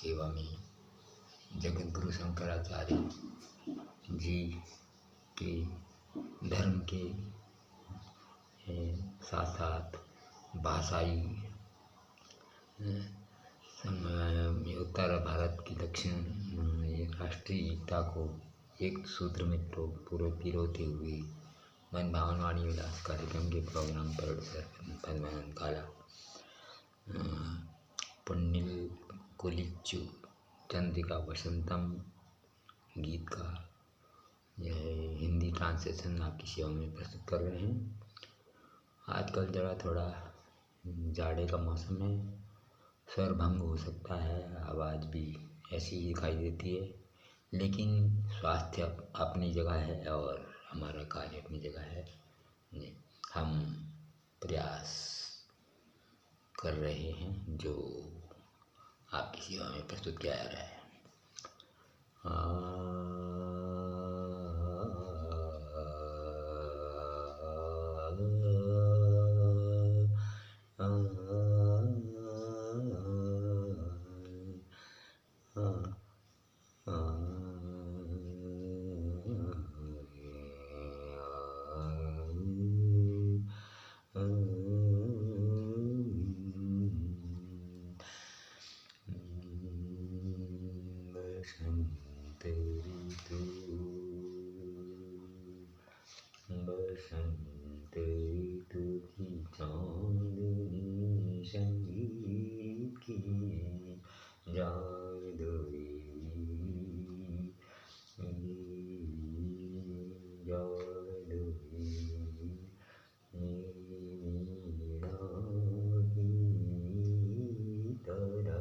सेवा में जगत गुरु शंकराचार्य जी के धर्म के साथ साथ भाषाई उत्तर भारत की दक्षिण राष्ट्रीय एकता को एक सूत्र में पिरोते हुए मन भावन वाणी विलास कार्यक्रम के प्रोग्राम पर काला पुण्य कुलिच्चु चंद्रिका वसंतम गीत का यह हिंदी ट्रांसलेशन आपकी सेवा में प्रस्तुत कर रहे हैं। आजकल जरा थोड़ा जाड़े का मौसम है, स्वर भंग हो सकता है, आवाज़ भी ऐसी ही दिखाई देती है, लेकिन स्वास्थ्य अपनी जगह है और हमारा कार्य अपनी जगह है। हम प्रयास कर रहे हैं जो आपकी सेवा में प्रस्तुत किया जा रहा है। बसंत ऋतु की चांदनी संगीत की जादुई मीरा की तरह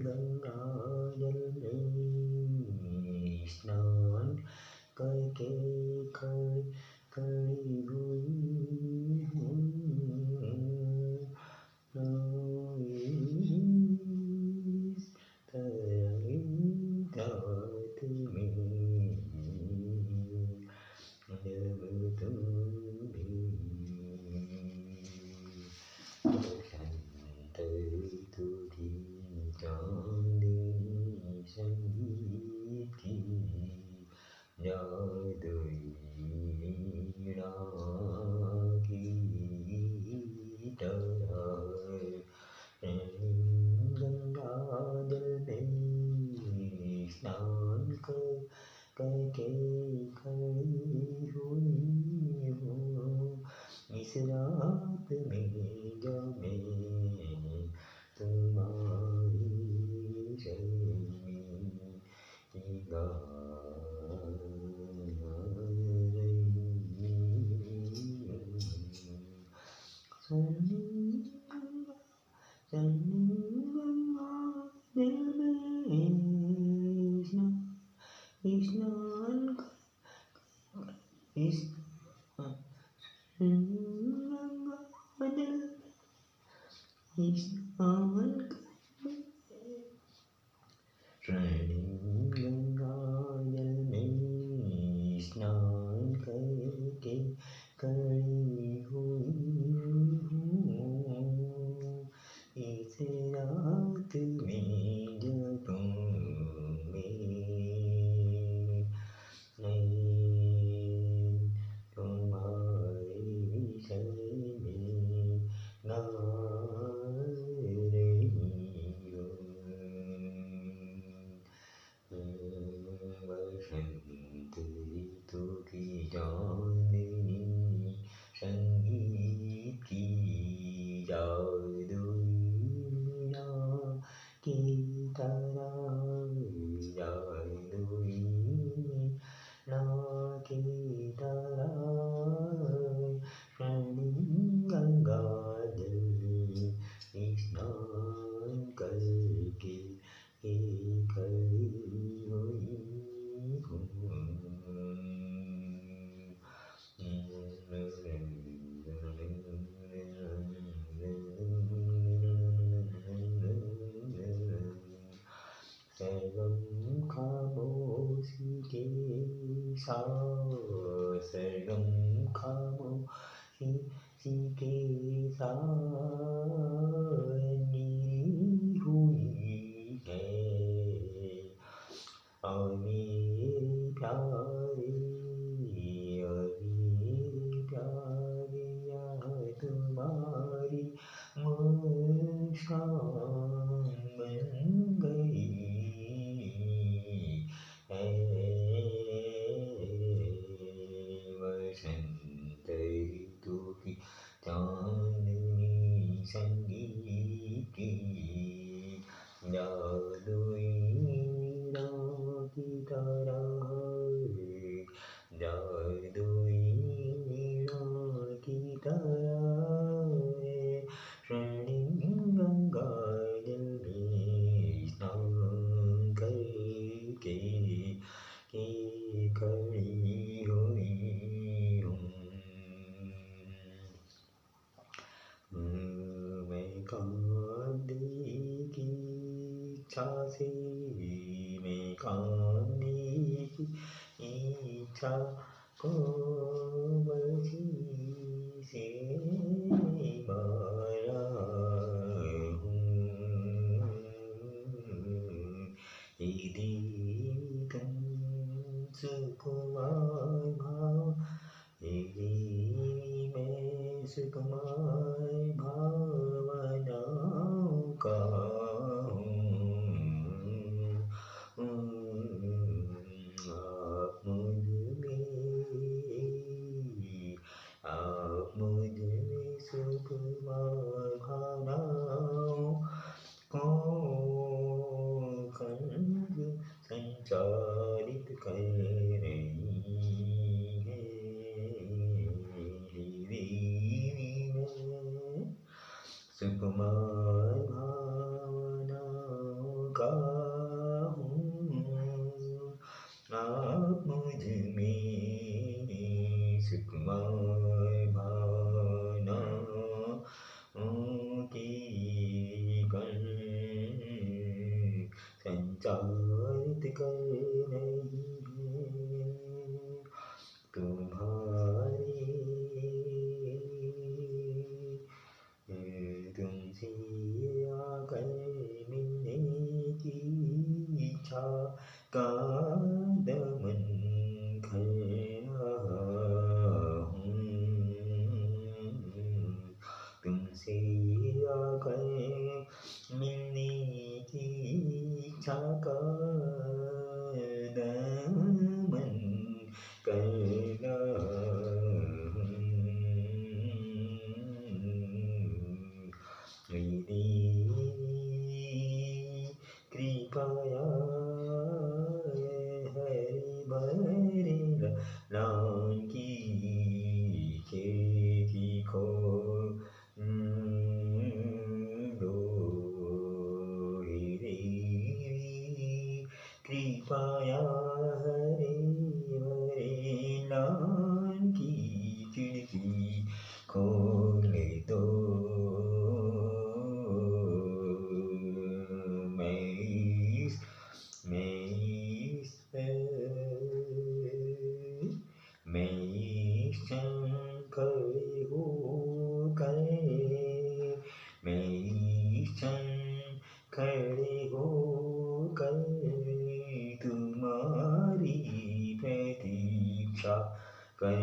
गंगा जल में स्नान करके खड़ी हुई हूँ इस रात में जब तुम भी बसंत ऋतु की चांदनी संगीत की जादुई मीरा की तरह गंगा जल में स्नान करके खड़ी हुई हूँ इस रात में जो मैं तुम्हारी शर्मी गा गंगा जल में स्नान करके खड़ी हुई हूँ इस रात में जो तुम तुम्हारी शर्मी गा रही हूँ बसंत ऋतु की चांदनी संगीत की जादुई मीरा की तरह जादुई मीरा की तरह गंगा जल स्नान करके खड़ी हुई हूँ सरगम खामोशी के साथ सरगम खामोशी के साथ शाम बन गई है वसंत ऋतु की चांदनी संगीत की जादुई वीणा की तरह जादुई वीणा की तरह स्वर्णिम गंगा जल में स्नान करके खड़ी हुई हूँ मैं कांदे की इच्छा से मैं कांदे की इच्छा को बसी से मारा हूँ यदि तुम सुकुमार भाव यदि मैं सुकुमार भावनाओं का आप मुझ में सुकुमार भावनाओं को खंड संचालित कर रही है सुकुमार भावनाओं का हूँ आप मुझ में सुकुमार भावनाओं की कण संचालित कर रही है तुमसे आकर मिलने की इच्छा का दमन कर रहा हूँ तुमसे आकर मिलने की इच्छा का दमन कर रहा मेरी कृपया हरे भरे लान की खेती को दो कृपया हरे भरे लान की खिड़की खोल दो खड़े होकर तुम्हारी प्रतीक्षा कर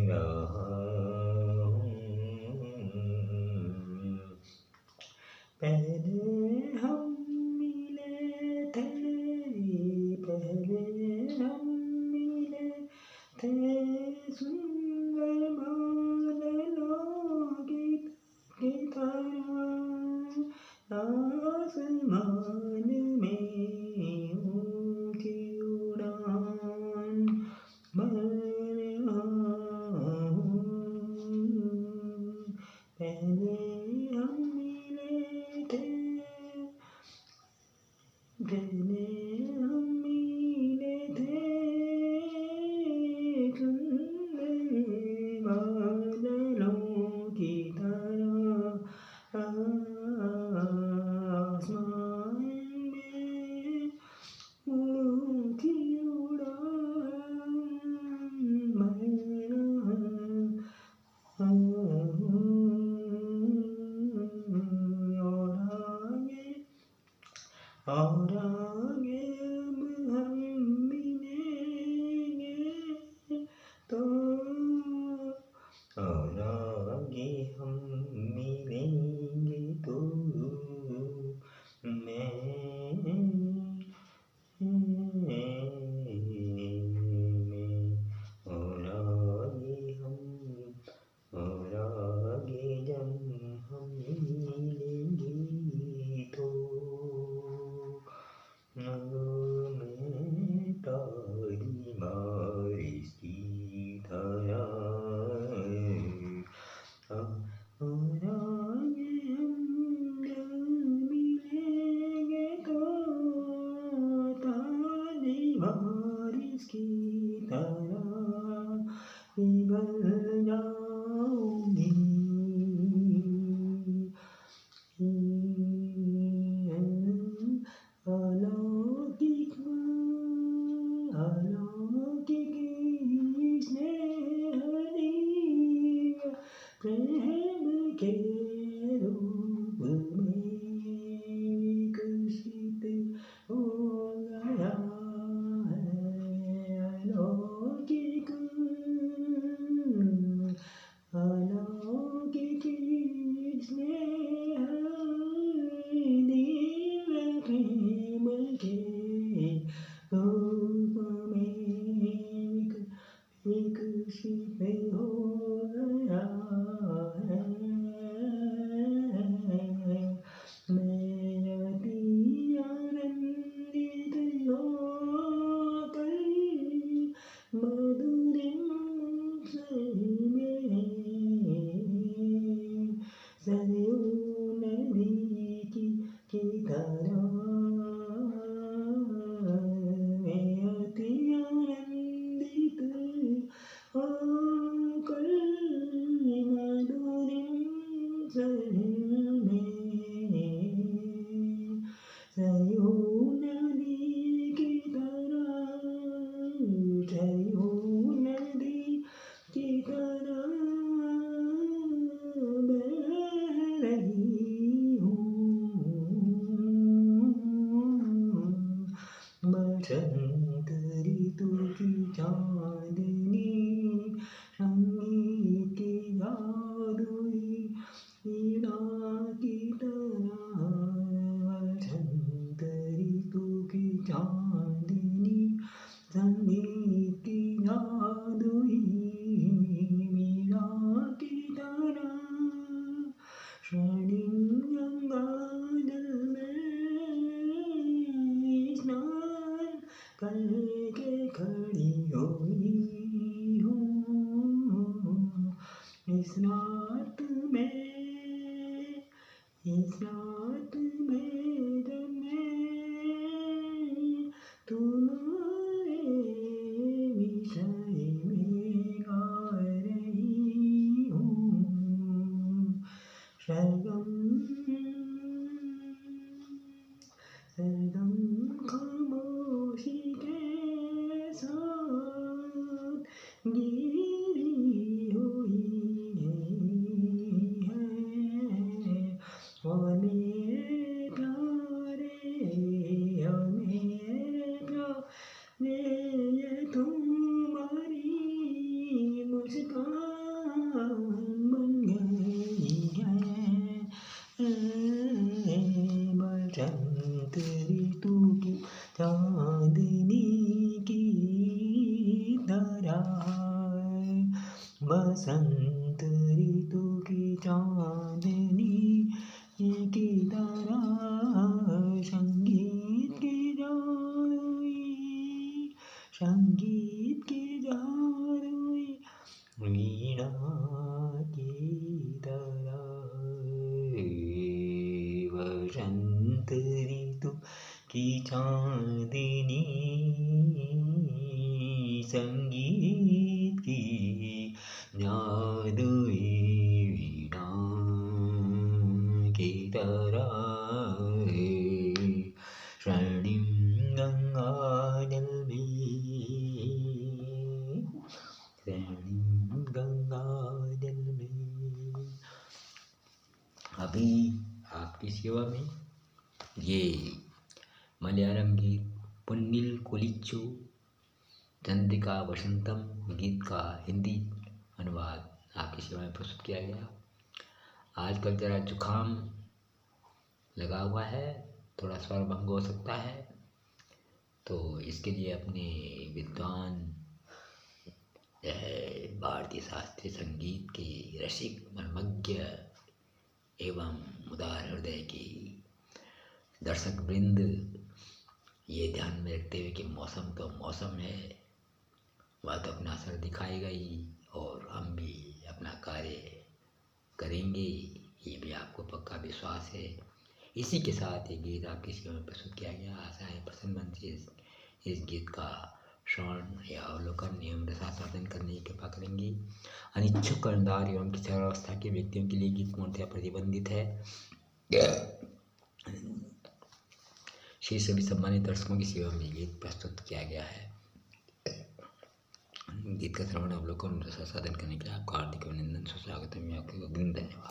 रहा हूँ पहले हम मिले थे सुंदर बादलों की तरह आसमान में ऊंची उड़ान भर रहा हूँ पहले हम मिले थे सुंदर बादलों की तरह आसमान में ऊंची उड़ान भर रहा और आगे अब हम मिलेंगे तो और आगे हम मिलेंगे तो बसंत ऋतु की चांदनी संगीत की जादुई वीणा की तरह। बसंत ऋतु की चांदनी संगीत की जादुई वीणा की तरह। स्वर्णिम गंगा जल में स्नान करके खड़ी हुई हूँ। इस रात में जब मैं तुम्हारे विषय में गा रही हूँ। सरगम खामोशी के साथ गिरी हुई है और मेरे प्यारे ये तुम्हारी मुस्कान बन गई है। बसंत ऋतु की चांदनी की तरह। बसंत ऋतु की चांदनी की तरह। संगीत की जादुई वीणा की तरह। बसंत ऋतु की चांदनी संगीत की जादुई वीणा की तरह। स्वर्णिम गंगा जल में स्वर्णिम गंगा जल में। अभी आपकी सेवा में ये मलयालम गीत पुन्निल कोलिच्चू चंद्रिका वसंतम गीत का हिंदी अनुवाद आपकी सेवा में प्रस्तुत किया गया। आजकल जरा जुकाम लगा हुआ है, थोड़ा स्वर भंग हो सकता है, तो इसके लिए अपने विद्वान भारतीय शास्त्रीय संगीत के रसिक मर्मज्ञ एवं उदार हृदय की दर्शक वृंद ये ध्यान में रखते हुए कि मौसम तो मौसम है, वह तो अपना असर दिखाएगा ही और हम भी अपना कार्य करेंगे, ये भी आपको पक्का विश्वास है। इसी के साथ ये गीत आपकी सेवा में प्रस्तुत किया गया। आशा है प्रसन्न मन से इस गीत का श्रवण या अवलोकन एवं रसास्वादन करने की कृपा करेंगे। अनिच्छुक कर्णधार एवं किशोरावस्था के व्यक्तियों के लिए गीत पूर्णतः प्रतिबंधित है। श्री सभी सम्मानित दर्शकों की सेवा में गीत प्रस्तुत किया गया है। गीत का श्रवण अवलोकन रसास्वादन करने के लिए आपका हार्दिक अभिनंदन, सुस्वागत है। मैं आपको धन्यवाद।